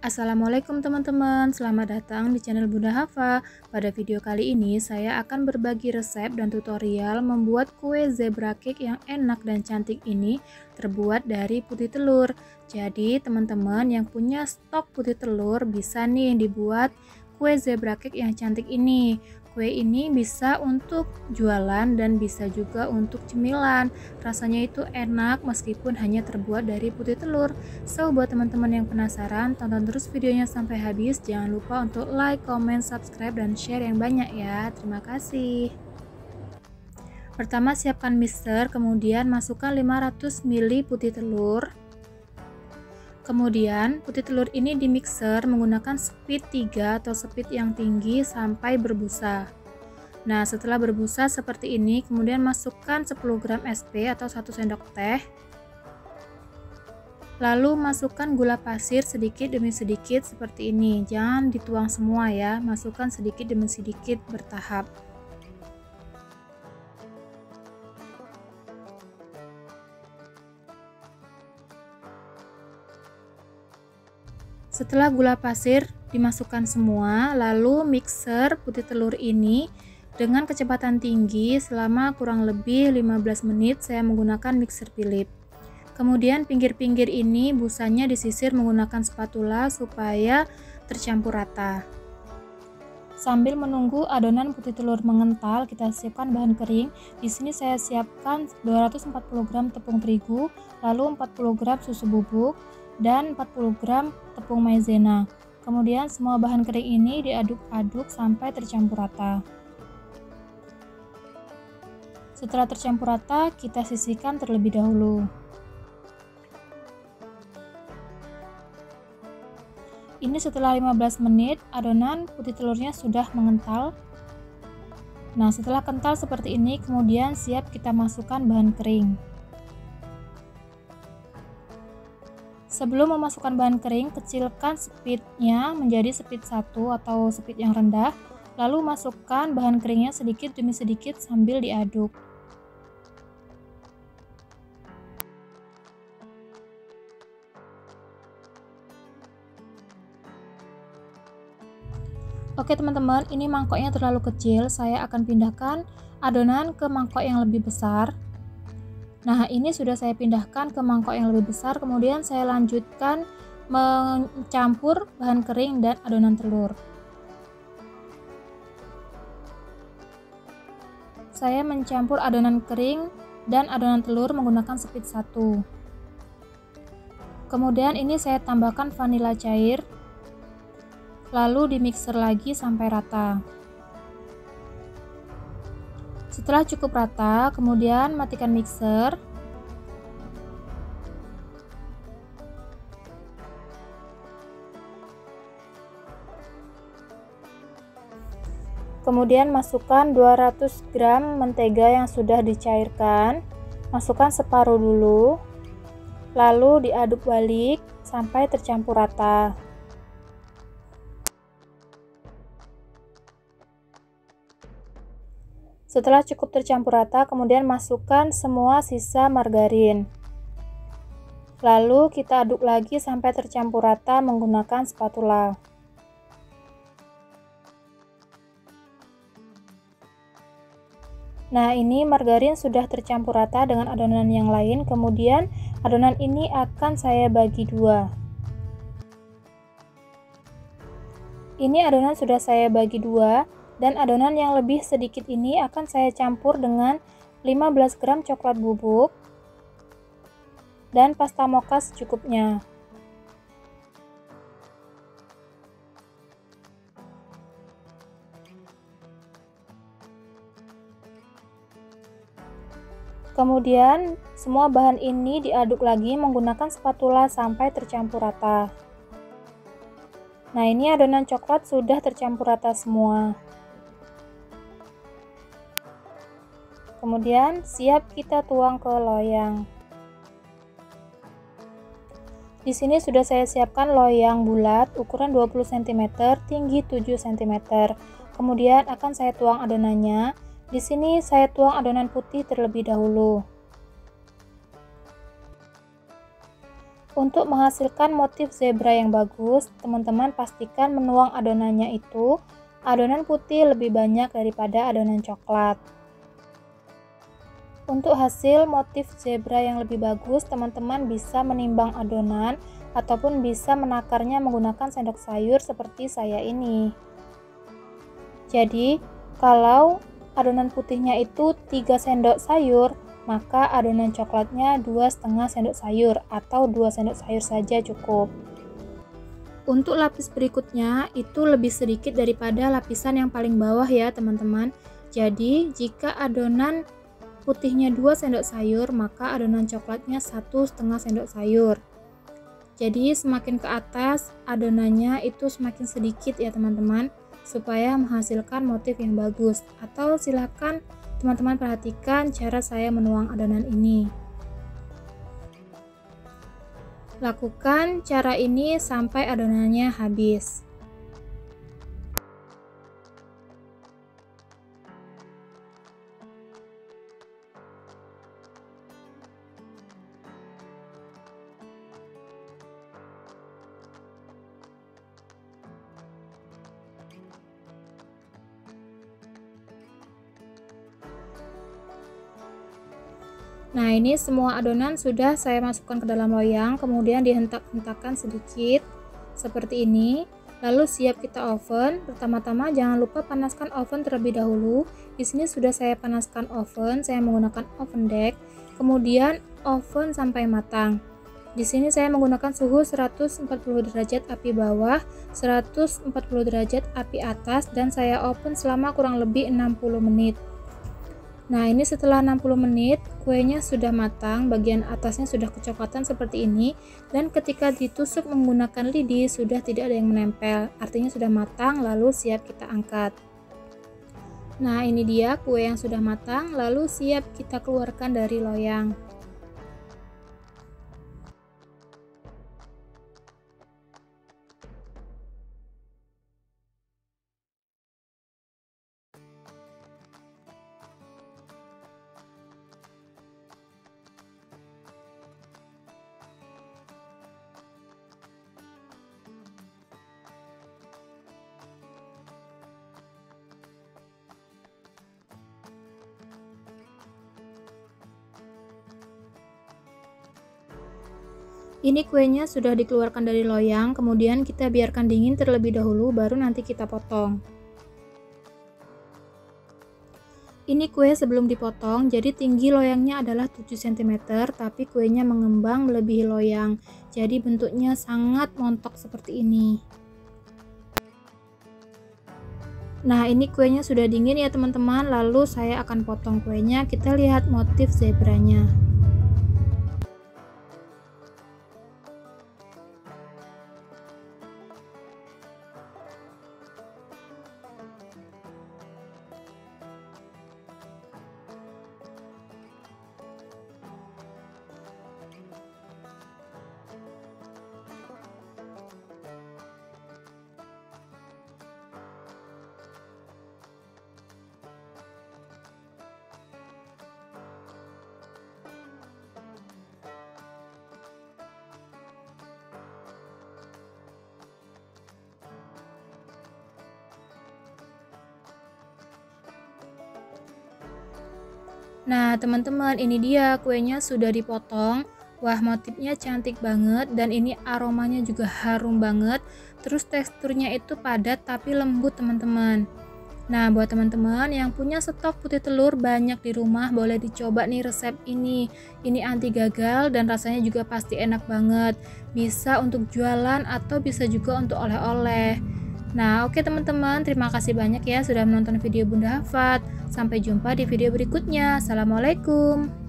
Assalamualaikum teman-teman, selamat datang di channel Bunda Hafa. Pada video kali ini saya akan berbagi resep dan tutorial membuat kue zebra cake yang enak dan cantik ini terbuat dari putih telur. Jadi teman-teman yang punya stok putih telur bisa nih dibuat kue zebra cake yang cantik ini. Kue ini bisa untuk jualan dan bisa juga untuk cemilan. Rasanya itu enak meskipun hanya terbuat dari putih telur. So, buat teman-teman yang penasaran, tonton terus videonya sampai habis. Jangan lupa untuk like, comment, subscribe, dan share yang banyak ya. Terima kasih. Pertama, siapkan mixer, kemudian masukkan 500 ml putih telur. Kemudian, putih telur ini di mixer menggunakan speed 3 atau speed yang tinggi sampai berbusa. Nah, setelah berbusa seperti ini, kemudian masukkan 10 gram SP atau 1 sendok teh. Lalu masukkan gula pasir sedikit demi sedikit seperti ini. Jangan dituang semua ya, masukkan sedikit demi sedikit bertahap. Setelah gula pasir dimasukkan semua, lalu mixer putih telur ini dengan kecepatan tinggi selama kurang lebih 15 menit. Saya menggunakan mixer Philips. Kemudian pinggir-pinggir ini busanya disisir menggunakan spatula supaya tercampur rata. Sambil menunggu adonan putih telur mengental, kita siapkan bahan kering. Di sini saya siapkan 240 gram tepung terigu, lalu 40 gram susu bubuk, dan 40 gram tepung maizena. Kemudian semua bahan kering ini diaduk-aduk sampai tercampur rata. Setelah tercampur rata, kita sisihkan terlebih dahulu. Ini setelah 15 menit adonan putih telurnya sudah mengental. Nah, setelah kental seperti ini, kemudian siap kita masukkan bahan kering. Sebelum memasukkan bahan kering, kecilkan speednya menjadi speed 1 atau speed yang rendah, lalu masukkan bahan keringnya sedikit demi sedikit sambil diaduk. Oke teman-teman, ini mangkoknya terlalu kecil, saya akan pindahkan adonan ke mangkok yang lebih besar. Nah, ini sudah saya pindahkan ke mangkok yang lebih besar, kemudian saya lanjutkan mencampur bahan kering dan adonan telur. Saya mencampur adonan kering dan adonan telur menggunakan speed 1. Kemudian ini saya tambahkan vanila cair, lalu dimixer lagi sampai rata. Setelah cukup rata, kemudian matikan mixer. Kemudian masukkan 200 gram mentega yang sudah dicairkan. Masukkan separuh dulu. Lalu diaduk balik sampai tercampur rata. Setelah cukup tercampur rata, kemudian masukkan semua sisa margarin. Lalu kita aduk lagi sampai tercampur rata menggunakan spatula. Nah, ini margarin sudah tercampur rata dengan adonan yang lain, kemudian adonan ini akan saya bagi dua. Ini adonan sudah saya bagi dua. Dan adonan yang lebih sedikit ini akan saya campur dengan 15 gram coklat bubuk dan pasta mocha secukupnya. Kemudian semua bahan ini diaduk lagi menggunakan spatula sampai tercampur rata. Nah, ini adonan coklat sudah tercampur rata semua. Kemudian siap kita tuang ke loyang. Di sini sudah saya siapkan loyang bulat ukuran 20 cm, tinggi 7 cm. Kemudian akan saya tuang adonannya. Di sini saya tuang adonan putih terlebih dahulu. Untuk menghasilkan motif zebra yang bagus, teman-teman pastikan menuang adonannya itu adonan putih lebih banyak daripada adonan coklat. Untuk hasil motif zebra yang lebih bagus, teman-teman bisa menimbang adonan ataupun bisa menakarnya menggunakan sendok sayur seperti saya ini. Jadi, kalau adonan putihnya itu 3 sendok sayur, maka adonan coklatnya 2,5 sendok sayur atau 2 sendok sayur saja cukup. Untuk lapis berikutnya itu lebih sedikit daripada lapisan yang paling bawah ya teman-teman. Jadi jika adonan putihnya 2 sendok sayur, maka adonan coklatnya 1,5 sendok sayur. Jadi semakin ke atas adonannya itu semakin sedikit ya teman-teman, supaya menghasilkan motif yang bagus. Atau silakan teman-teman perhatikan cara saya menuang adonan ini. Lakukan cara ini sampai adonannya habis. Nah, ini semua adonan sudah saya masukkan ke dalam loyang, kemudian dihentak-hentakan sedikit seperti ini. Lalu siap kita oven. Pertama-tama jangan lupa panaskan oven terlebih dahulu. Di sini sudah saya panaskan oven, saya menggunakan oven deck. Kemudian oven sampai matang. Di sini saya menggunakan suhu 140 derajat api bawah, 140 derajat api atas, dan saya oven selama kurang lebih 60 menit. Nah, ini setelah 60 menit, kuenya sudah matang, bagian atasnya sudah kecoklatan seperti ini, dan ketika ditusuk menggunakan lidi sudah tidak ada yang menempel, artinya sudah matang, lalu siap kita angkat. Nah, ini dia kue yang sudah matang, lalu siap kita keluarkan dari loyang. Ini kuenya sudah dikeluarkan dari loyang, kemudian kita biarkan dingin terlebih dahulu, baru nanti kita potong. Ini kue sebelum dipotong, jadi tinggi loyangnya adalah 7 cm, tapi kuenya mengembang melebihi loyang, jadi bentuknya sangat montok seperti ini. Nah, ini kuenya sudah dingin ya teman-teman, lalu saya akan potong kuenya, kita lihat motif zebranya. Nah teman-teman, ini dia kuenya sudah dipotong. Wah, motifnya cantik banget dan ini aromanya juga harum banget. Terus teksturnya itu padat tapi lembut teman-teman. Nah, buat teman-teman yang punya stok putih telur banyak di rumah, boleh dicoba nih resep ini. Ini anti gagal dan rasanya juga pasti enak banget. Bisa untuk jualan atau bisa juga untuk oleh-oleh. Nah, oke teman-teman, terima kasih banyak ya sudah menonton video Bunda Hafat. Sampai jumpa di video berikutnya. Assalamualaikum.